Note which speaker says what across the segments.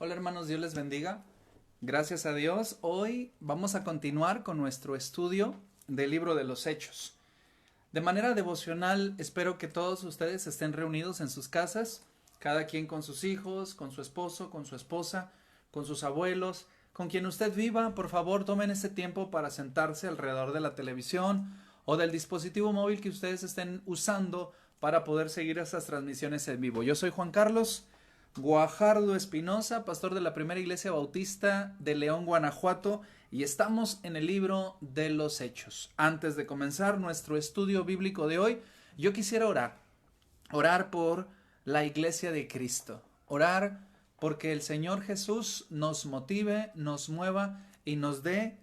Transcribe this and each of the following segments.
Speaker 1: Hola hermanos, Dios les bendiga. Gracias a Dios. Hoy vamos a continuar con nuestro estudio del libro de los Hechos. De manera devocional, espero que todos ustedes estén reunidos en sus casas, cada quien con sus hijos, con su esposo, con su esposa, con sus abuelos, con quien usted viva. Por favor, tomen este tiempo para sentarse alrededor de la televisión o del dispositivo móvil que ustedes estén usando para poder seguir estas transmisiones en vivo. Yo soy Juan Carlos Guajardo Espinosa, pastor de la Primera Iglesia Bautista de León, Guanajuato, y estamos en el libro de los Hechos. Antes de comenzar nuestro estudio bíblico de hoy, yo quisiera orar por la Iglesia de Cristo, orar porque el Señor Jesús nos motive, nos mueva y nos dé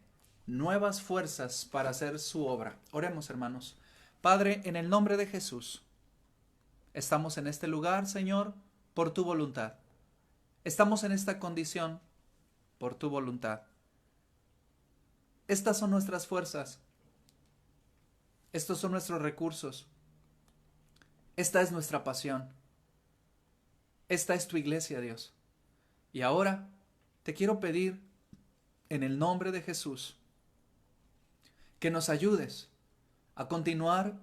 Speaker 1: nuevas fuerzas para hacer su obra. Oremos, hermanos. Padre, en el nombre de Jesús, estamos en este lugar, Señor, por tu voluntad. Estamos en esta condición por tu voluntad. Estas son nuestras fuerzas. Estos son nuestros recursos. Esta es nuestra pasión. Esta es tu iglesia, Dios. Y ahora te quiero pedir, en el nombre de Jesús, que nos ayudes a continuar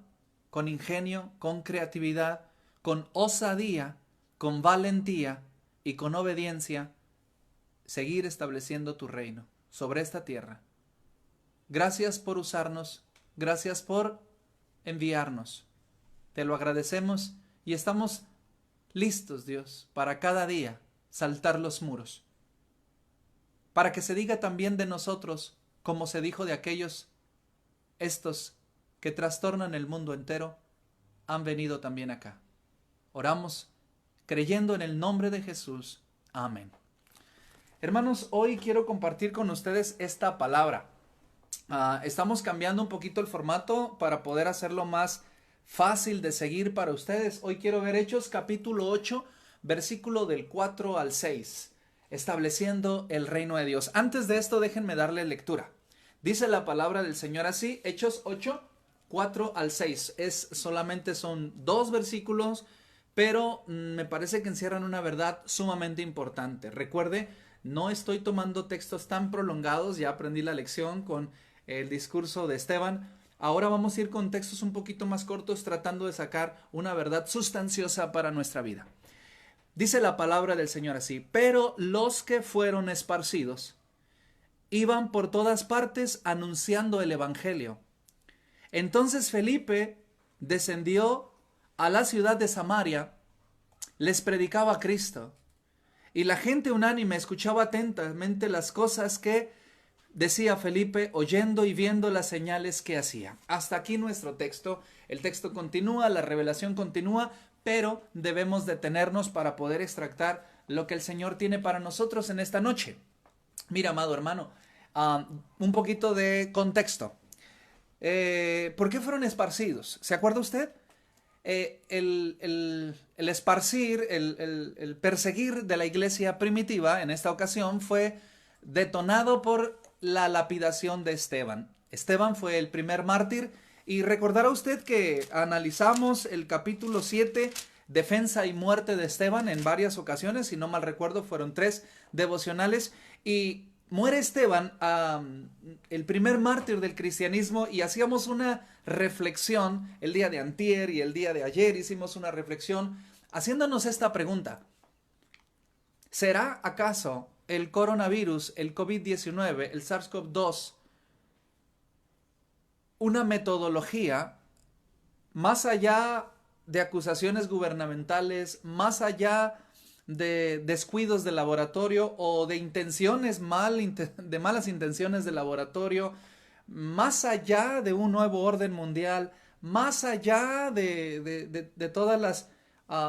Speaker 1: con ingenio, con creatividad, con osadía, con valentía y con obediencia, seguir estableciendo tu reino sobre esta tierra. Gracias por usarnos, gracias por enviarnos. Te lo agradecemos y estamos listos, Dios, para cada día saltar los muros. Para que se diga también de nosotros, como se dijo de aquellos, estos que trastornan el mundo entero, han venido también acá. Oramos creyendo en el nombre de Jesús. Amén. Hermanos, hoy quiero compartir con ustedes esta palabra. Estamos cambiando un poquito el formato para poder hacerlo más fácil de seguir para ustedes. Hoy quiero ver Hechos capítulo 8, versículo del 4 al 6, estableciendo el reino de Dios. Antes de esto, déjenme darle lectura. Dice la palabra del Señor así, Hechos 8, 4 al 6. Solamente son 2 versículos, pero me parece que encierran una verdad sumamente importante. Recuerde, no estoy tomando textos tan prolongados, ya aprendí la lección con el discurso de Esteban. Ahora vamos a ir con textos un poquito más cortos, tratando de sacar una verdad sustanciosa para nuestra vida. Dice la palabra del Señor así: pero los que fueron esparcidos iban por todas partes anunciando el evangelio. Entonces Felipe descendió a la ciudad de Samaria, les predicaba a Cristo, y la gente unánime escuchaba atentamente las cosas que decía Felipe, oyendo y viendo las señales que hacía. Hasta aquí nuestro texto. El texto continúa, la revelación continúa, pero debemos detenernos para poder extractar lo que el Señor tiene para nosotros en esta noche. Mira, amado hermano, un poquito de contexto. ¿Por qué fueron esparcidos? ¿Se acuerda usted? El esparcir, el perseguir de la iglesia primitiva en esta ocasión fue detonado por la lapidación de Esteban. Esteban fue el primer mártir, y recordará usted que analizamos el capítulo 7, defensa y muerte de Esteban, en varias ocasiones. Si no mal recuerdo, fueron 3 devocionales, y muere Esteban, el primer mártir del cristianismo, y hacíamos una reflexión el día de antier y el día de ayer. Hicimos una reflexión haciéndonos esta pregunta: ¿será acaso el coronavirus, el COVID-19, el SARS-CoV-2, una metodología más allá de acusaciones gubernamentales, más allá de descuidos de laboratorio o de intenciones de malas intenciones de laboratorio, más allá de un nuevo orden mundial, más allá de todas las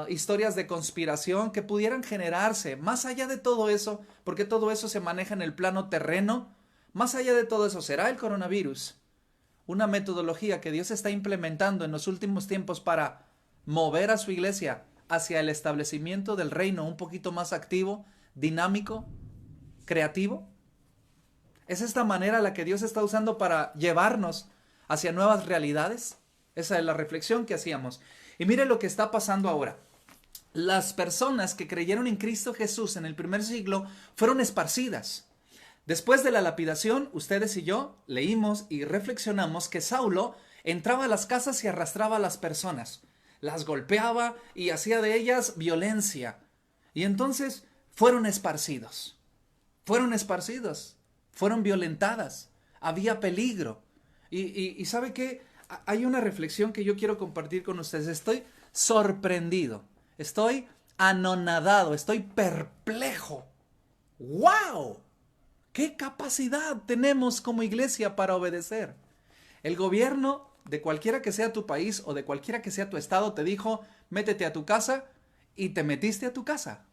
Speaker 1: historias de conspiración que pudieran generarse, más allá de todo eso, porque todo eso se maneja en el plano terreno? Más allá de todo eso, ¿será el coronavirus una metodología que Dios está implementando en los últimos tiempos para mover a su iglesia hacia el establecimiento del reino un poquito más activo, dinámico, creativo? ¿Es esta manera la que Dios está usando para llevarnos hacia nuevas realidades? Esa es la reflexión que hacíamos. Y mire lo que está pasando ahora. las personas que creyeron en Cristo Jesús en el primer siglo fueron esparcidas. Después de la lapidación, ustedes y yo leímos y reflexionamos que Saulo entraba a las casas y arrastraba a las personas, las golpeaba y hacía de ellas violencia. Y entonces fueron esparcidos, fueron violentadas, había peligro. Y ¿sabe qué? Hay una reflexión que yo quiero compartir con ustedes. Estoy sorprendido, estoy anonadado, estoy perplejo. ¡Wow! ¿Qué capacidad tenemos como iglesia para obedecer? El gobierno de cualquiera que sea tu país o de cualquiera que sea tu estado te dijo, métete a tu casa, y te metiste a tu casa.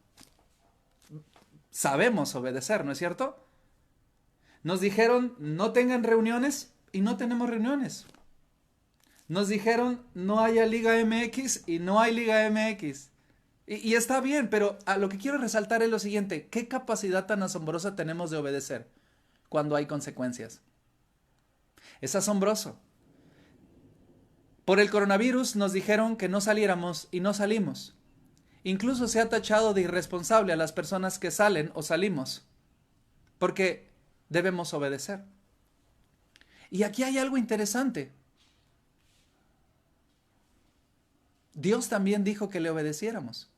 Speaker 1: Sabemos obedecer, ¿no es cierto? Nos dijeron, no tengan reuniones, y no tenemos reuniones. Nos dijeron, no haya Liga MX, y no hay Liga MX. Y está bien, pero a lo que quiero resaltar es lo siguiente. ¿Qué capacidad tan asombrosa tenemos de obedecer cuando hay consecuencias? Es asombroso. Por el coronavirus nos dijeron que no saliéramos y no salimos. Incluso se ha tachado de irresponsable a las personas que salen o salimos, porque debemos obedecer. Y aquí hay algo interesante. Dios también dijo que le obedeciéramos.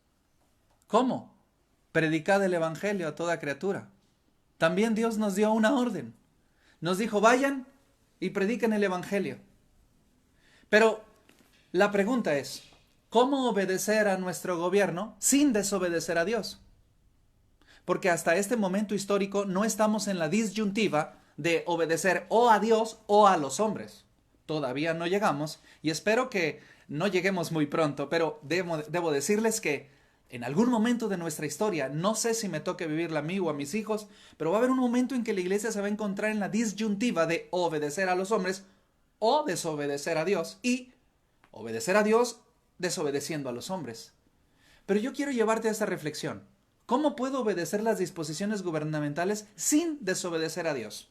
Speaker 1: ¿Cómo? Predicad el evangelio a toda criatura. También Dios nos dio una orden. Nos dijo, vayan y prediquen el evangelio. Pero la pregunta es, ¿cómo obedecer a nuestro gobierno sin desobedecer a Dios? Porque hasta este momento histórico no estamos en la disyuntiva de obedecer o a Dios o a los hombres. Todavía no llegamos y espero que no lleguemos muy pronto, pero debo decirles que en algún momento de nuestra historia, no sé si me toque vivirla a mí o a mis hijos, pero va a haber un momento en que la iglesia se va a encontrar en la disyuntiva de obedecer a los hombres o desobedecer a Dios, y obedecer a Dios desobedeciendo a los hombres. Pero yo quiero llevarte a esta reflexión. ¿Cómo puedo obedecer las disposiciones gubernamentales sin desobedecer a Dios?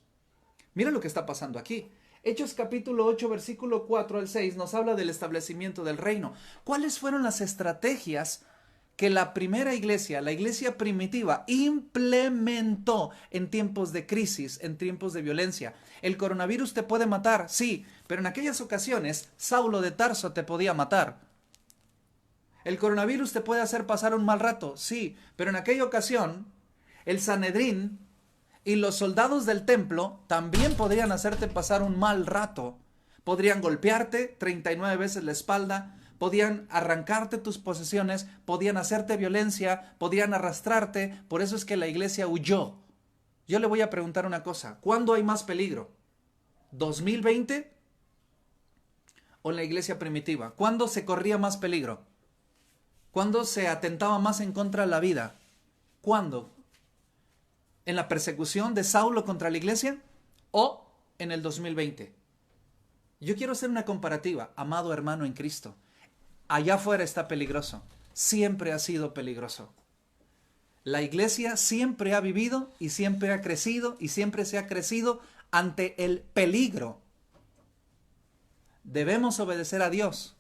Speaker 1: Mira lo que está pasando aquí. Hechos capítulo 8, versículo 4 al 6 nos habla del establecimiento del reino. ¿Cuáles fueron las estrategias que la primera iglesia, la iglesia primitiva, implementó en tiempos de crisis, en tiempos de violencia? El coronavirus te puede matar, sí, pero en aquellas ocasiones Saulo de Tarso te podía matar. El coronavirus te puede hacer pasar un mal rato, sí, pero en aquella ocasión el Sanedrín y los soldados del templo también podrían hacerte pasar un mal rato. Podrían golpearte 39 veces la espalda, podían arrancarte tus posesiones, podían hacerte violencia, podían arrastrarte. Por eso es que la iglesia huyó. Yo le voy a preguntar una cosa. ¿Cuándo hay más peligro? ¿2020 o en la iglesia primitiva? ¿Cuándo se corría más peligro? ¿Cuándo se atentaba más en contra de la vida? ¿Cuándo? ¿En la persecución de Saulo contra la iglesia o en el 2020? Yo quiero hacer una comparativa, amado hermano en Cristo. Allá afuera está peligroso, siempre ha sido peligroso. La iglesia siempre ha vivido y siempre ha crecido y siempre se ha crecido ante el peligro. Debemos obedecer a Dios.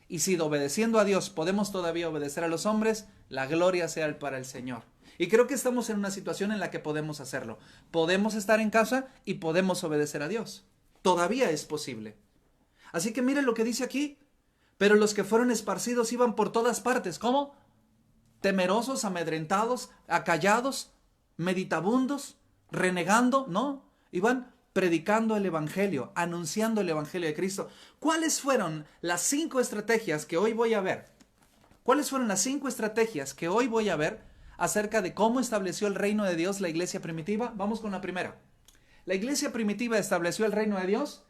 Speaker 1: Y si obedeciendo a Dios podemos todavía obedecer a los hombres, la gloria sea para el Señor. Y creo que estamos en una situación en la que podemos hacerlo. Podemos estar en casa y podemos obedecer a Dios. Todavía es posible. Así que miren lo que dice aquí. Pero los que fueron esparcidos iban por todas partes. ¿Cómo? Temerosos, amedrentados, acallados, meditabundos, renegando. No, iban predicando el evangelio, anunciando el evangelio de Cristo. ¿Cuáles fueron las 5 estrategias que hoy voy a ver? ¿Cuáles fueron las 5 estrategias que hoy voy a ver acerca de cómo estableció el reino de Dios la iglesia primitiva? Vamos con la primera. La iglesia primitiva estableció el reino de Dios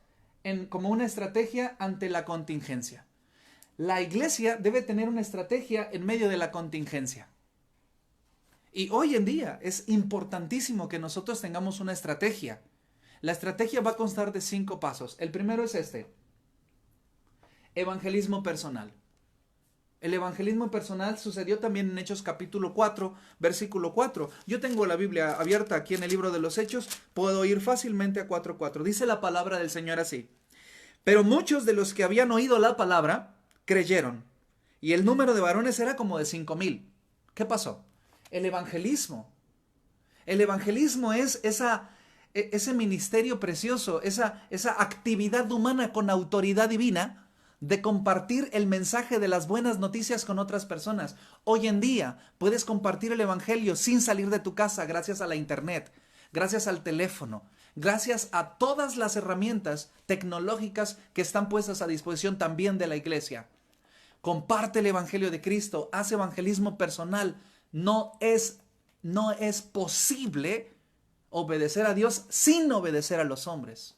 Speaker 1: como una estrategia ante la contingencia. La iglesia debe tener una estrategia en medio de la contingencia. Y hoy en día es importantísimo que nosotros tengamos una estrategia. La estrategia va a constar de 5 pasos. El primero es este. Evangelismo personal. El evangelismo personal sucedió también en Hechos capítulo 4, versículo 4. Yo tengo la Biblia abierta aquí en el libro de los Hechos. Puedo ir fácilmente a 4:4. Dice la palabra del Señor así. Pero muchos de los que habían oído la palabra creyeron. y el número de varones era como de 5,000. ¿Qué pasó? El evangelismo. El evangelismo es ese ministerio precioso, esa actividad humana con autoridad divina de compartir el mensaje de las buenas noticias con otras personas. Hoy en día puedes compartir el evangelio sin salir de tu casa gracias a la internet, gracias al teléfono, gracias a todas las herramientas tecnológicas que están puestas a disposición también de la iglesia. Comparte el evangelio de Cristo, haz evangelismo personal. No es posible obedecer a Dios sin obedecer a los hombres.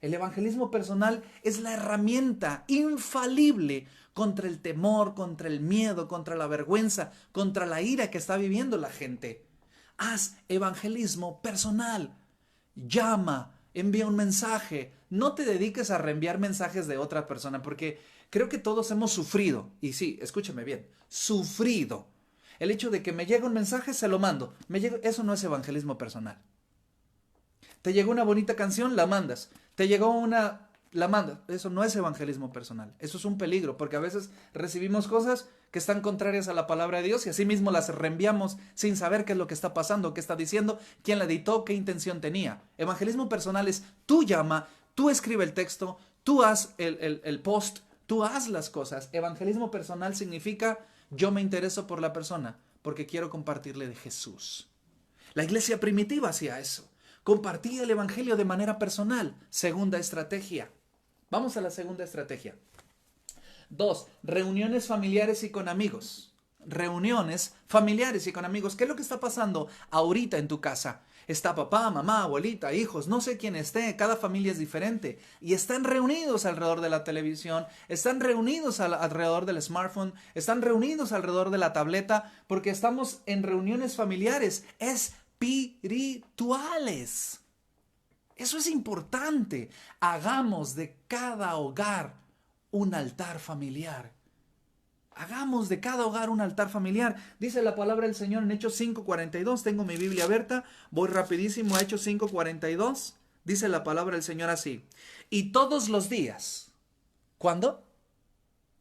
Speaker 1: El evangelismo personal es la herramienta infalible contra el temor, contra el miedo, contra la vergüenza, contra la ira que está viviendo la gente. Haz evangelismo personal. Llama, envía un mensaje. No te dediques a reenviar mensajes de otra persona, porque creo que todos hemos sufrido, y sí, escúchame bien, sufrido. El hecho de que me llega un mensaje, se lo mando. Eso no es evangelismo personal. Te llegó una bonita canción, la mandas. La mandas. Eso no es evangelismo personal. Eso es un peligro, porque a veces recibimos cosas que están contrarias a la palabra de Dios y así mismo las reenviamos sin saber qué es lo que está pasando, qué está diciendo, quién la editó, qué intención tenía. Evangelismo personal es tú llama, tú escribe el texto, tú haz el post, tú haz las cosas. Evangelismo personal significa yo me intereso por la persona porque quiero compartirle de Jesús. La iglesia primitiva hacía eso. Compartía el evangelio de manera personal. Segunda estrategia. Vamos a la segunda estrategia. 2. Reuniones familiares y con amigos. Reuniones familiares y con amigos. ¿Qué es lo que está pasando ahorita en tu casa? Está papá, mamá, abuelita, hijos, no sé quién esté, cada familia es diferente. Y están reunidos alrededor de la televisión, están reunidos alrededor del smartphone, están reunidos alrededor de la tableta, porque estamos en reuniones familiares espirituales. Eso es importante. Hagamos de cada hogar un altar familiar. Hagamos de cada hogar un altar familiar. Dice la palabra del Señor en Hechos 5:42. Tengo mi Biblia abierta. Voy rapidísimo a Hechos 5:42. Dice la palabra del Señor así. Y todos los días. ¿Cuándo?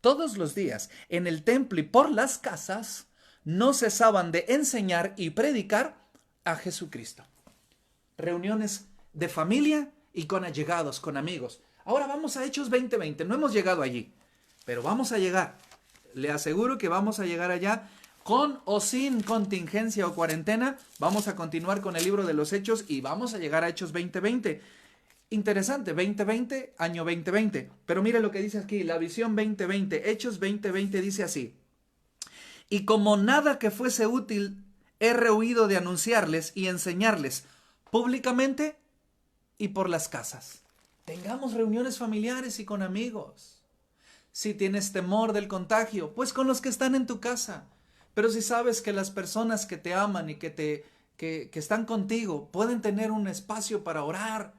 Speaker 1: Todos los días. En el templo y por las casas no cesaban de enseñar y predicar a Jesucristo. Reuniones de familia y con allegados, con amigos. Ahora vamos a Hechos 20:20. No hemos llegado allí, pero vamos a llegar. Le aseguro que vamos a llegar allá con o sin contingencia o cuarentena. Vamos a continuar con el libro de los Hechos y vamos a llegar a Hechos 20:20. Interesante, 2020, año 2020. Pero mire lo que dice aquí, la visión 2020. Hechos 20:20 dice así. Y como nada que fuese útil he rehuido de anunciarles y enseñarles públicamente y por las casas. Tengamos reuniones familiares y con amigos. Si tienes temor del contagio, pues con los que están en tu casa. Pero si sabes que las personas que te aman y que están contigo pueden tener un espacio para orar,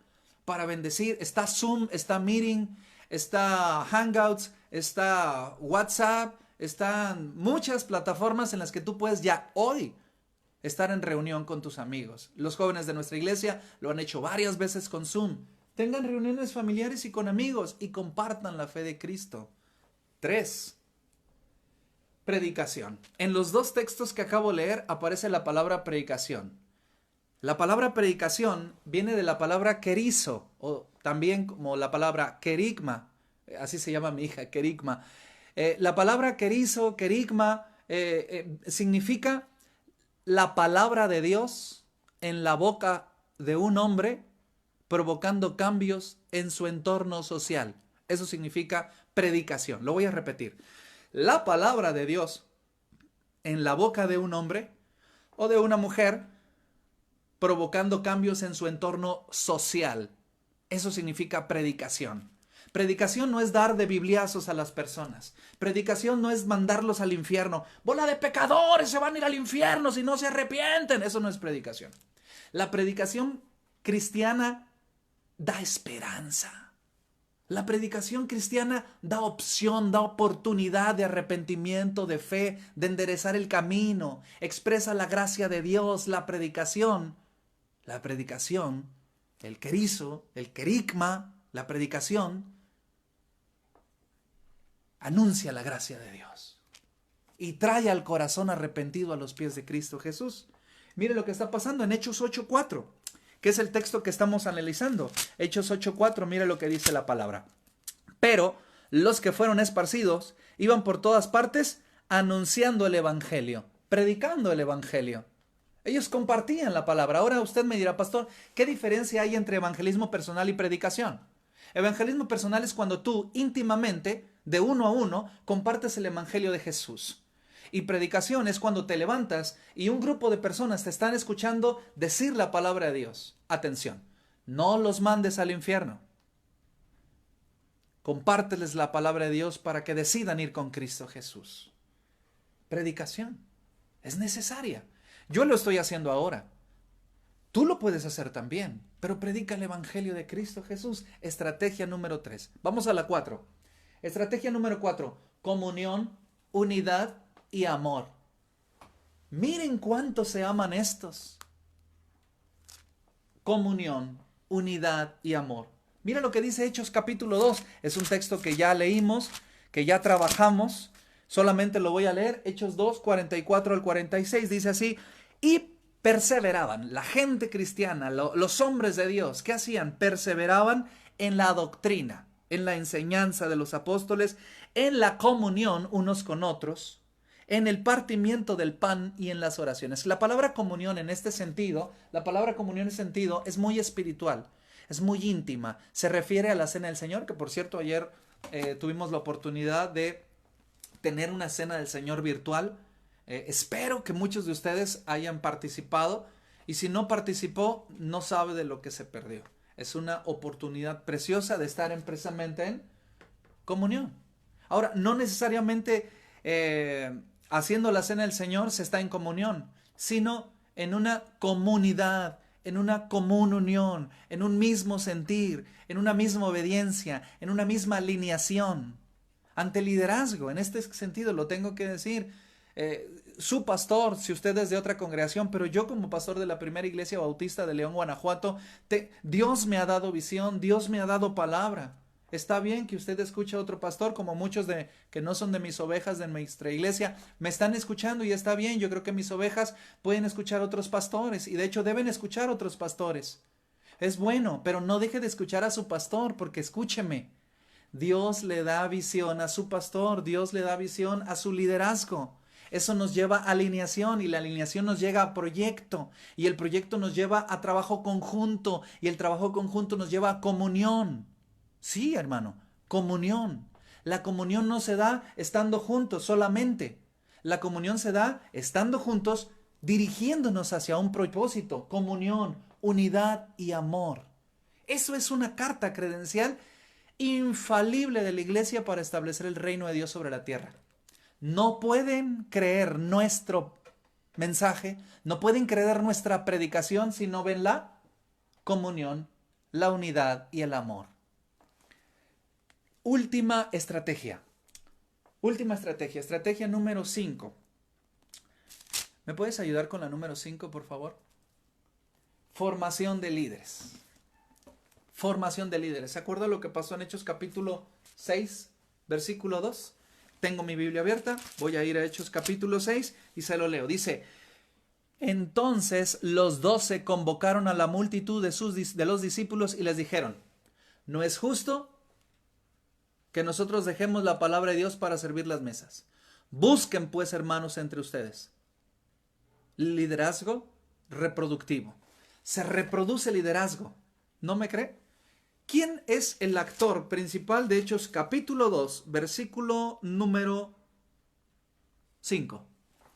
Speaker 1: para bendecir. Está Zoom, está Meeting, está Hangouts, está WhatsApp, están muchas plataformas en las que tú puedes ya hoy estar en reunión con tus amigos. Los jóvenes de nuestra iglesia lo han hecho varias veces con Zoom. Tengan reuniones familiares y con amigos y compartan la fe de Cristo. 3. Predicación. En los dos textos que acabo de leer aparece la palabra predicación. La palabra predicación viene de la palabra kerizo, o también como la palabra kerigma. Así se llama mi hija, kerigma. La palabra kerizo, kerigma, significa la palabra de Dios en la boca de un hombre provocando cambios en su entorno social. Eso significa predicación. Lo voy a repetir. La palabra de Dios en la boca de un hombre o de una mujer provocando cambios en su entorno social. Eso significa predicación. Predicación no es dar de bibliazos a las personas. Predicación no es mandarlos al infierno. Bola de pecadores, se van a ir al infierno si no se arrepienten. Eso no es predicación. La predicación cristiana da esperanza. La predicación cristiana da opción, da oportunidad de arrepentimiento, de fe, de enderezar el camino. Expresa la gracia de Dios. La predicación, el kerizo, el kerigma, la predicación anuncia la gracia de Dios. y trae al corazón arrepentido a los pies de Cristo Jesús. Mire lo que está pasando en Hechos 8:4, que es el texto que estamos analizando. Hechos 8:4, mire lo que dice la palabra. Pero los que fueron esparcidos iban por todas partes anunciando el evangelio, predicando el evangelio. Ellos compartían la palabra. Ahora usted me dirá, pastor, ¿qué diferencia hay entre evangelismo personal y predicación? Evangelismo personal es cuando tú íntimamente, de uno a uno, compartes el evangelio de Jesús. Y predicación es cuando te levantas y un grupo de personas te están escuchando decir la palabra de Dios. Atención, no los mandes al infierno. Compárteles la palabra de Dios para que decidan ir con Cristo Jesús. Predicación es necesaria. Yo lo estoy haciendo ahora. Tú lo puedes hacer también, pero predica el evangelio de Cristo Jesús. Estrategia número 3. Vamos a la 4. Estrategia número 4. Comunión, unidad y amor. Miren cuánto se aman estos. Comunión, unidad y amor. Mira lo que dice Hechos capítulo 2. Es un texto que ya leímos, que ya trabajamos. Solamente lo voy a leer. Hechos 2, 44 al 46. Dice así: y perseveraban, la gente cristiana, los hombres de Dios, ¿qué hacían? Perseveraban en la doctrina, en la enseñanza de los apóstoles, en la comunión unos con otros, en el partimiento del pan y en las oraciones. La palabra comunión en este sentido, la palabra comunión en este sentido es muy espiritual, es muy íntima. Se refiere a la cena del Señor, que por cierto ayer tuvimos la oportunidad de tener una cena del Señor virtual. Espero que muchos de ustedes hayan participado, y si no participó, no sabe de lo que se perdió. Es una oportunidad preciosa de estar precisamente en comunión. Ahora, no necesariamente haciendo la cena del Señor se está en comunión, sino en una comunidad, en una común unión, en un mismo sentir, en una misma obediencia, en una misma alineación. Ante el liderazgo, en este sentido lo tengo que decir. Su pastor, si usted es de otra congregación, pero yo como pastor de la primera iglesia bautista de León, Guanajuato, Dios me ha dado visión, Dios me ha dado palabra. Está bien que usted escuche a otro pastor, como muchos que no son de mis ovejas de nuestra iglesia, me están escuchando y está bien. Yo creo que mis ovejas pueden escuchar a otros pastores y de hecho deben escuchar a otros pastores. Es bueno, pero no deje de escuchar a su pastor, porque escúcheme, Dios le da visión a su pastor, Dios le da visión a su liderazgo. Eso nos lleva a alineación y la alineación nos llega a proyecto y el proyecto nos lleva a trabajo conjunto y el trabajo conjunto nos lleva a comunión. Sí, hermano, comunión. La comunión no se da estando juntos solamente. La comunión se da estando juntos, dirigiéndonos hacia un propósito, comunión, unidad y amor. Eso es una carta credencial infalible de la iglesia para establecer el reino de Dios sobre la tierra. No pueden creer nuestro mensaje, no pueden creer nuestra predicación si no ven la comunión, la unidad y el amor. Última estrategia, estrategia número 5. ¿Me puedes ayudar con la número 5, por favor? Formación de líderes. Formación de líderes. ¿Se acuerda lo que pasó en Hechos capítulo 6, versículo 2? Tengo mi Biblia abierta, voy a ir a Hechos capítulo 6 y se lo leo. Dice: entonces los 12 convocaron a la multitud de los discípulos y les dijeron: no es justo que nosotros dejemos la palabra de Dios para servir las mesas. Busquen pues, hermanos, entre ustedes liderazgo reproductivo. Se reproduce liderazgo. ¿No me cree? ¿Quién es el actor principal de Hechos capítulo 2, versículo número 5?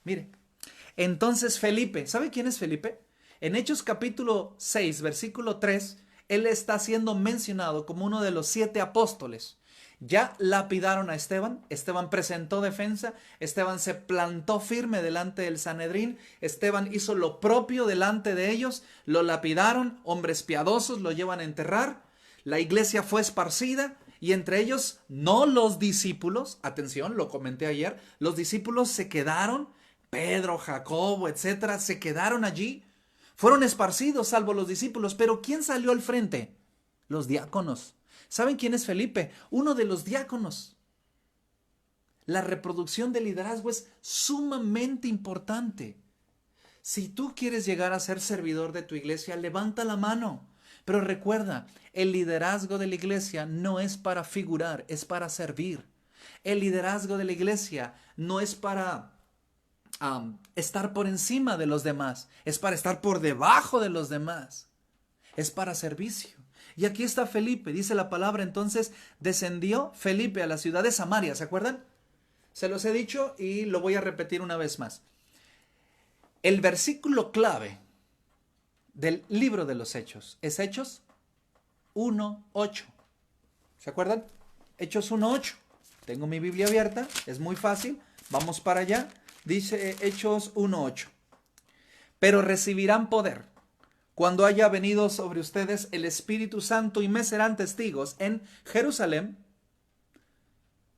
Speaker 1: Mire, entonces Felipe, ¿sabe quién es Felipe? En Hechos capítulo 6, versículo 3, él está siendo mencionado como uno de los 7 apóstoles. Ya lapidaron a Esteban, Esteban presentó defensa, Esteban se plantó firme delante del Sanedrín, Esteban hizo lo propio delante de ellos, lo lapidaron, hombres piadosos lo llevan a enterrar. La iglesia fue esparcida y entre ellos no los discípulos, atención, lo comenté ayer, los discípulos se quedaron, Pedro, Jacobo, etcétera, se quedaron allí, fueron esparcidos salvo los discípulos, pero ¿quién salió al frente? Los diáconos. ¿Saben quién es Felipe? Uno de los diáconos. La reproducción del liderazgo es sumamente importante. Si tú quieres llegar a ser servidor de tu iglesia, levanta la mano. Pero recuerda, el liderazgo de la iglesia no es para figurar, es para servir. El liderazgo de la iglesia no es para estar por encima de los demás, es para estar por debajo de los demás. Es para servicio. Y aquí está Felipe, dice la palabra, entonces descendió Felipe a la ciudad de Samaria, ¿se acuerdan? Se los he dicho y lo voy a repetir una vez más. El versículo clave del libro de los Hechos es Hechos 1:8. ¿Se acuerdan? Hechos 1:8. Tengo mi Biblia abierta, es muy fácil. Vamos para allá. Dice Hechos 1:8. Pero recibirán poder cuando haya venido sobre ustedes el Espíritu Santo y me serán testigos en Jerusalén,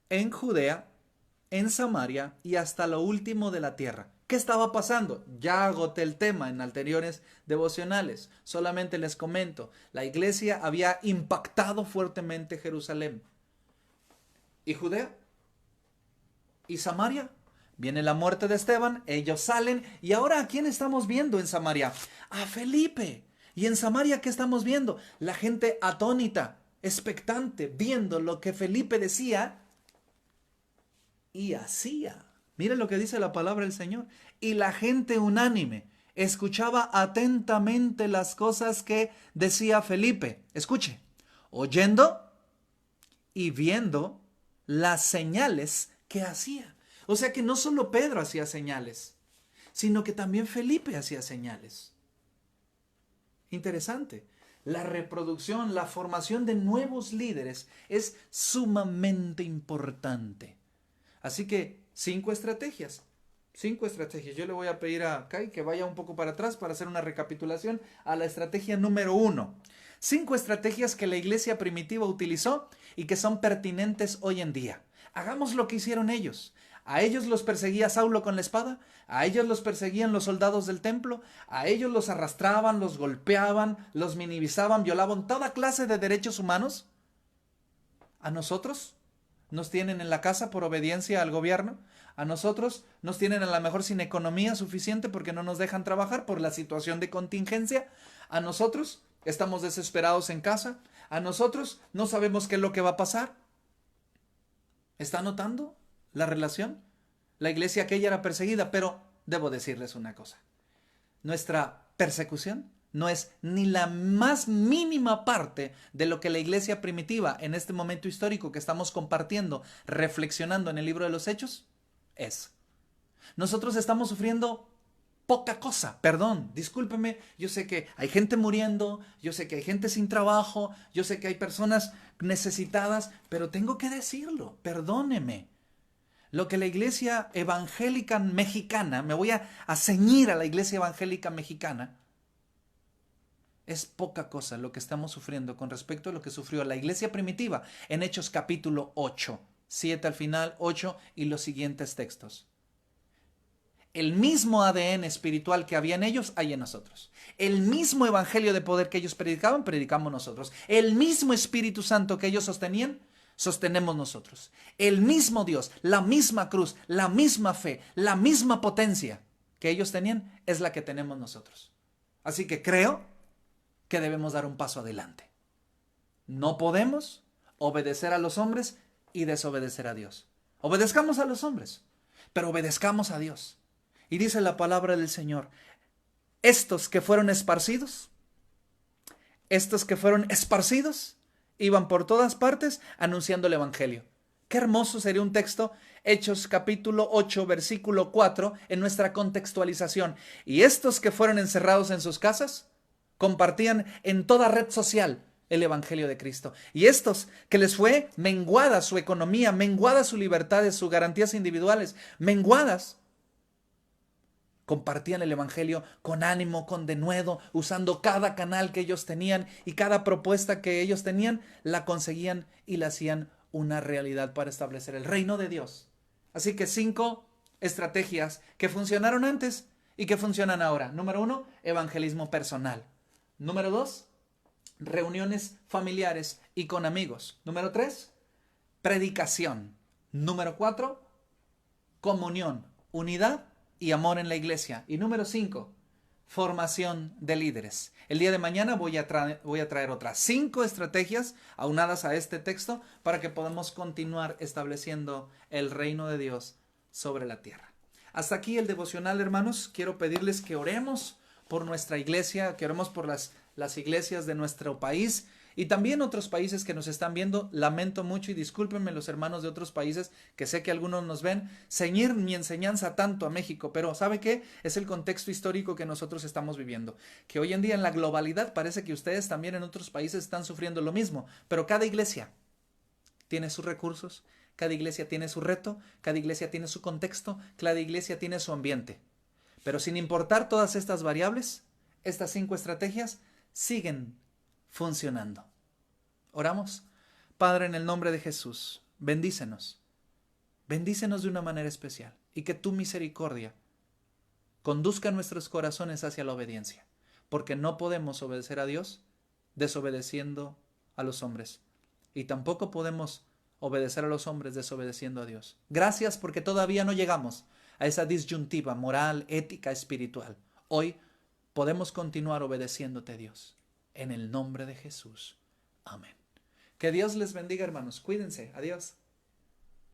Speaker 1: en Judea, en Samaria y hasta lo último de la tierra. ¿Qué estaba pasando? Ya agoté el tema en anteriores devocionales. Solamente les comento. La iglesia había impactado fuertemente Jerusalén. ¿Y Judea? ¿Y Samaria? Viene la muerte de Esteban, ellos salen. ¿Y ahora a quién estamos viendo en Samaria? A Felipe. ¿Y en Samaria qué estamos viendo? La gente atónita, expectante, viendo lo que Felipe decía y hacía. Miren lo que dice la palabra del Señor. Y la gente unánime escuchaba atentamente las cosas que decía Felipe. Escuche, oyendo y viendo las señales que hacía. O sea que no solo Pedro hacía señales, sino que también Felipe hacía señales. Interesante. La reproducción, la formación de nuevos líderes es sumamente importante. Así que 5 estrategias. 5 estrategias. Yo le voy a pedir a Kai que vaya un poco para atrás para hacer una recapitulación a la estrategia número 1. 5 estrategias que la iglesia primitiva utilizó y que son pertinentes hoy en día. Hagamos lo que hicieron ellos. A ellos los perseguía Saulo con la espada, a ellos los perseguían los soldados del templo, a ellos los arrastraban, los golpeaban, los minimizaban, violaban toda clase de derechos humanos. ¿A nosotros nos tienen en la casa por obediencia al gobierno? ¿A nosotros nos tienen a lo mejor sin economía suficiente porque no nos dejan trabajar por la situación de contingencia? ¿A nosotros estamos desesperados en casa? ¿A nosotros no sabemos qué es lo que va a pasar? ¿Está notando la relación? La iglesia aquella era perseguida, pero debo decirles una cosa. Nuestra persecución no es ni la más mínima parte de lo que la iglesia primitiva en este momento histórico que estamos compartiendo, reflexionando en el libro de los Hechos, es. Nosotros estamos sufriendo poca cosa, perdón, discúlpeme, yo sé que hay gente muriendo, yo sé que hay gente sin trabajo, yo sé que hay personas necesitadas, pero tengo que decirlo, perdóneme. Lo que la iglesia evangélica mexicana, me voy a ceñir a la iglesia evangélica mexicana, es poca cosa lo que estamos sufriendo con respecto a lo que sufrió la iglesia primitiva en Hechos capítulo 8, 7 al final, 8 y los siguientes textos. El mismo ADN espiritual que había en ellos, hay en nosotros. El mismo evangelio de poder que ellos predicaban, predicamos nosotros. El mismo Espíritu Santo que ellos sostenían, sostenemos nosotros. El mismo Dios, la misma cruz, la misma fe, la misma potencia que ellos tenían, es la que tenemos nosotros. Así que creo que debemos dar un paso adelante. No podemos obedecer a los hombres y desobedecer a Dios. Obedezcamos a los hombres, pero obedezcamos a Dios. Y dice la palabra del Señor, estos que fueron esparcidos, iban por todas partes anunciando el evangelio. Qué hermoso sería un texto, Hechos capítulo 8, versículo 4, en nuestra contextualización. Y estos que fueron encerrados en sus casas, compartían en toda red social el evangelio de Cristo. Y estos que les fue menguada su economía, menguada su libertad, sus garantías individuales, menguadas, compartían el evangelio con ánimo, con denuedo, usando cada canal que ellos tenían y cada propuesta que ellos tenían, la conseguían y la hacían una realidad para establecer el reino de Dios. Así que 5 estrategias que funcionaron antes y que funcionan ahora. Número 1, evangelismo personal. Número 2, reuniones familiares y con amigos. Número 3, predicación. Número 4, comunión, unidad y amor en la iglesia. Y número 5, formación de líderes. El día de mañana voy a traer otras 5 estrategias aunadas a este texto para que podamos continuar estableciendo el reino de Dios sobre la tierra. Hasta aquí el devocional, hermanos. Quiero pedirles que oremos por nuestra iglesia, que oremos por las iglesias de nuestro país y también otros países que nos están viendo. Lamento mucho y discúlpenme los hermanos de otros países, que sé que algunos nos ven, ceñir mi enseñanza tanto a México, pero ¿sabe qué? Es el contexto histórico que nosotros estamos viviendo, que hoy en día en la globalidad parece que ustedes también en otros países están sufriendo lo mismo, pero cada iglesia tiene sus recursos, cada iglesia tiene su reto, cada iglesia tiene su contexto, cada iglesia tiene su ambiente. Pero sin importar todas estas variables, estas 5 estrategias siguen funcionando. Oramos. Padre, en el nombre de Jesús, bendícenos. Bendícenos de una manera especial y que tu misericordia conduzca nuestros corazones hacia la obediencia, porque no podemos obedecer a Dios desobedeciendo a los hombres y tampoco podemos obedecer a los hombres desobedeciendo a Dios. Gracias porque todavía no llegamos a esa disyuntiva moral, ética, espiritual. Hoy podemos continuar obedeciéndote, Dios. En el nombre de Jesús. Amén. Que Dios les bendiga, hermanos. Cuídense. Adiós.